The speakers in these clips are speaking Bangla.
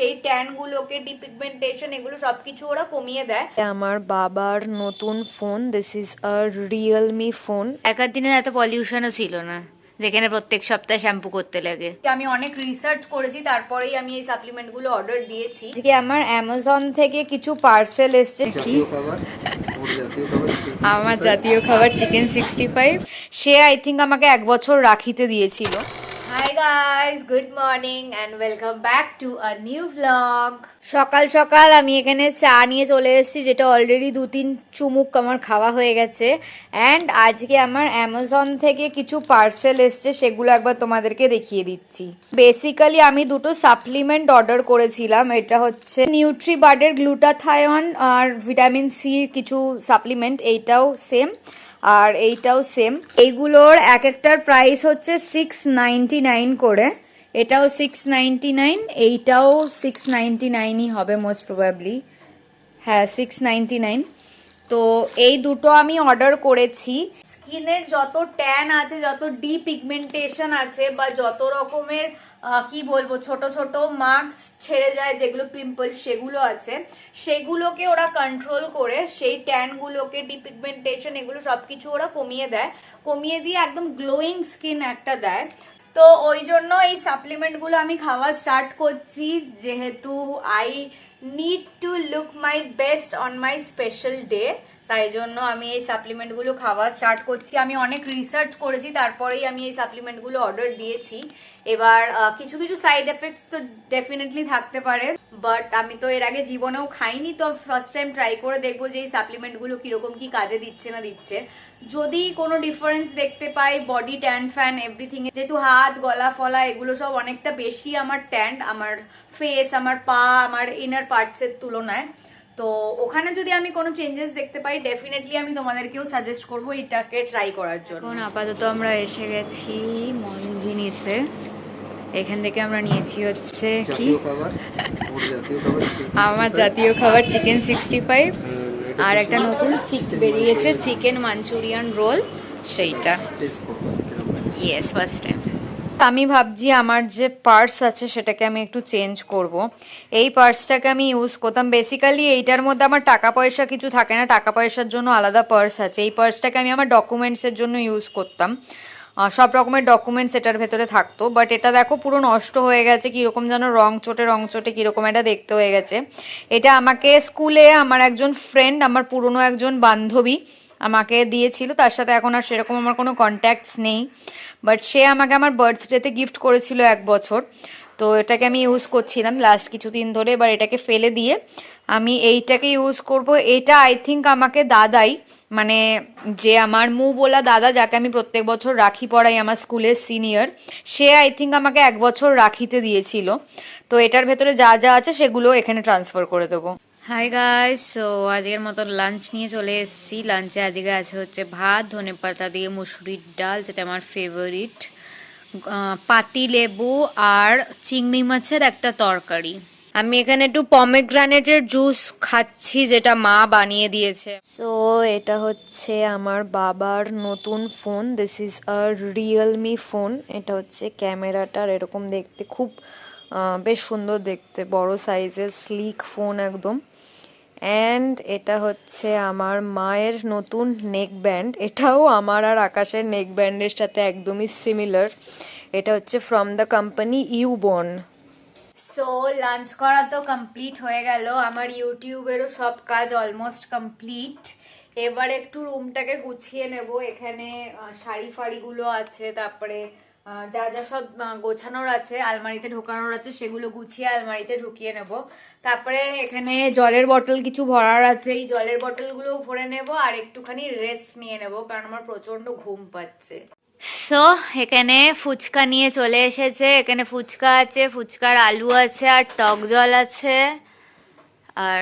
সেই ট্যান গুলোকে, ডিপিগমেন্টেশন, এগুলো সবকিছু ওরা কমিয়ে দেয়। আমার বাবার নতুন phone, this is a Realme phone. একার দিনে এত পলিউশনও ছিল না, যেখানে প্রত্যেক সপ্তাহে শ্যাম্পু করতে লাগে। আমি অনেক রিসার্চ করেছি, তারপরেই আমি এই সাপ্লিমেন্ট গুলো অর্ডার দিয়েছি। আজকে আমার অ্যামাজন থেকে কিছু পার্সেল এসছে। কি আমার জাতীয় খাবার চিকেন 65, সে আই থিঙ্ক আমাকে 1 বছর রাখিতে দিয়েছিল। Hi guys, good morning and welcome back to a new vlog. সকাল সকাল আমি এখানে চা নিয়ে চলে এসেছি, যেটা অলরেডি 2-3 চুমুক আমার খাওয়া হয়ে গেছে। অ্যান্ড আজকে আমার অ্যামাজন থেকে কিছু পার্সেল এসছে, সেগুলো একবার তোমাদেরকে দেখিয়ে দিচ্ছি। বেসিক্যালি আমি দুটো সাপ্লিমেন্ট অর্ডার করেছিলাম। এটা হচ্ছে নিউট্রিবার্ডের গ্লুটাথায়ন আর ভিটামিন সি কিছু সাপ্লিমেন্ট, এইটাও সেম আর এইটাও সেম। এইগুলোর এক একটার প্রাইস হচ্ছে 699 করে। এটাও 699, এইটাও 699ই হবে মোস্ট প্রবাবলি। হ্যাঁ, 699। তো এই দুটো আমি অর্ডার করেছি। স্কিনের যত ট্যান আছে, যত ডিপিগমেন্টেশন আছে, বা যত রকমের কি বলবো, ছোট ছোট মার্কস ছেড়ে যায় যেগুলো পিম্পল, সেগুলো আছে, সেগুলোকে ওরা কন্ট্রোল করে সেই ট্যানগুলোকে, ডিপিগমেন্টেশন, এগুলো সবকিছু ওরা কমিয়ে দেয়। কমিয়ে দিয়ে একদম গ্লোয়িং স্কিন একটা দেয়। তো ওই জন্য এই সাপ্লিমেন্টগুলো আমি খাওয়া স্টার্ট করছি, যেহেতু I need to look my best on my special day. তাই জন্য আমি এই সাপ্লিমেন্টগুলো খাওয়া স্টার্ট করছি। আমি অনেক রিসার্চ করেছি, তারপরেই আমি এই সাপ্লিমেন্টগুলো অর্ডার দিয়েছি। এবার কিছু কিছু সাইড এফেক্টস তো ডেফিনেটলি থাকতে পারে, বাট আমি তো এর আগে জীবনেও খাইনি, তো ফার্স্ট টাইম ট্রাই করে দেখবো যে এই সাপ্লিমেন্টগুলো কিরকম কি কাজে দিচ্ছে না দিচ্ছে। যদি কোনো ডিফারেন্স দেখতে পাই বডি ট্যান ফ্যান এভরিথিং এ, যেহেতু হাত, গলা ফলা এগুলো সব অনেকটা বেশি আমার ট্যান্ড, আমার ফেস, আমার পা, আমার ইনার পার্টসের তুলনায়, তো ওখানে যদি আমি কোনো চেঞ্জেস দেখতে পাই, ডেফিনেটলি আমি তোমাদেরকেও সাজেস্ট করবো এটাকে ট্রাই করার জন্য। এখন আপাতত আমরা এসে গেছি মঞ্জিনিসে। এখান থেকে আমরা নিয়েছি হচ্ছে কি আমার জাতীয় খাবার চিকেন 65, আর একটা নতুন বেরিয়েছে চিকেন মাঞ্চুরিয়ান রোল, সেইটা। Yes, first time. আমি ভাবছি আমার যে পার্স আছে সেটাকে আমি একটু চেঞ্জ করব। এই পার্সটাকে আমি ইউজ করতাম বেসিক্যালি, এইটার মধ্যে আমার টাকা পয়সা কিছু থাকে না, টাকা পয়সার জন্য আলাদা পার্স আছে। এই পার্সটাকে আমি আমার ডকুমেন্টসের জন্য ইউজ করতাম, সব রকমের ডকুমেন্টস এটার ভেতরে থাকতো। বাট এটা দেখো পুরো নষ্ট হয়ে গেছে, কীরকম যেন রং চটে কীরকম এটা দেখতে হয়ে গেছে। এটা আমাকে স্কুলে আমার একজন ফ্রেন্ড, আমার পুরনো একজন বান্ধবী আমাকে দিয়েছিল, তার সাথে এখন আর সেরকম আমার কোনো কন্ট্যাক্টস নেই। বাট সে আমাকে আমার বার্থডেতে গিফট করেছিল 1 বছর। তো এটাকে আমি ইউজ করছিলাম লাস্ট কিছুদিন ধরে, এবার এটাকে ফেলে দিয়ে আমি এইটাকে ইউজ করব। এটা আই থিঙ্ক আমাকে দাদাই, মানে যে আমার বলা দাদা, যাকে আমি প্রত্যেক বছর রাখি পরাই, আমার স্কুলের সিনিয়র, সে আই থিঙ্ক আমাকে 1 বছর রাখিতে দিয়েছিল। তো এটার ভেতরে যা যা আছে সেগুলো এখানে ট্রান্সফার করে দেবো। হাই গাইস, সো আজকের মতো লাঞ্চ নিয়ে চলে এসেছি। লাঞ্চে আজকে আছে হচ্ছে ভাত, ধনেপাতা দিয়ে মুসুরির ডাল, যেটা আমার ফেভারিট, পাতি লেবু আর চিংড়ি মাছের একটা তরকারি। আমি এখানে একটু পমেগ্রানেটের জুস খাচ্ছি, যেটা মা বানিয়ে দিয়েছে। সো এটা হচ্ছে আমার বাবার নতুন phone, this is a Realme phone. এটা হচ্ছে ক্যামেরাটার এরকম দেখতে, খুব বেশ সুন্দর দেখতে, বড় সাইজের স্লিক ফোন একদম। অ্যান্ড এটা হচ্ছে আমার মায়ের নতুন নেক ব্যান্ড, এটাও আমার আর আকাশের নেক ব্যান্ডের সাথে একদমই সিমিলার। এটা হচ্ছে from the company Ubon. So launch করা তো কমপ্লিট হয়ে গেল, আমার ইউটিউবেরও সব কাজ অলমোস্ট কমপ্লিট। এবার একটু রুমটাকে গুছিয়ে নেব। এখানে শাড়ি ফাড়িগুলো আছে, তারপরে যা যা সব গোছানোর আছে, আলমারিতে ঢোকানোর আছে, সেগুলো গুছিয়ে আলমারিতে ঢুকিয়ে নেব। তারপরে এখানে জলের বটল কিছু ভরার আছে, এই জলের বটলগুলো ভরে নেব, আর একটুখানি রেস্ট নিয়ে নেব, কারণ আমার প্রচন্ড ঘুম পাচ্ছে। সো এখানে ফুচকা নিয়ে চলে এসেছে। এখানে ফুচকা আছে, ফুচকার আলু আছে, আর টক জল আছে, আর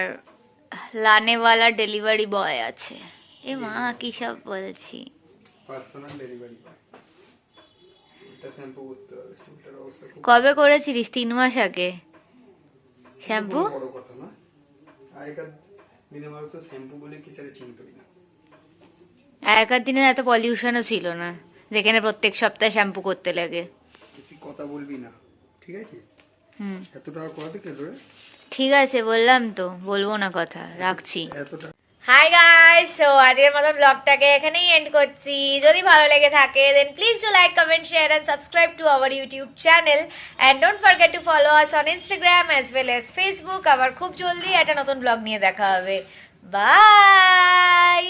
লানেওয়ালা ডেলিভারি বয় আছে। এ মা কি সব বলছি। কবে করেছিলিস? 3 মাস আগে শ্যাম্পু? আগেকার দিনে এত পলিউশনও ছিল না, যেখানে প্রত্যেক সপ্তাহে শ্যাম্পু করতে লাগে। কথা বলবি না, ঠিক আছে? হুম এত টাকা করাতে কে ধরে ঠিক আছে বললাম তো, বলবো না কথা, রাখছি। এত টাকা হাই গাইস, সো আজকের মতো ব্লগটাকে এখানেই এন্ড করছি। যদি ভালো লেগে থাকে then please do like, comment, share and subscribe to our YouTube channel and don't forget to follow us on Instagram as well as Facebook. আবার খুব জলদি একটা নতুন ব্লগ নিয়ে দেখা হবে। বাই।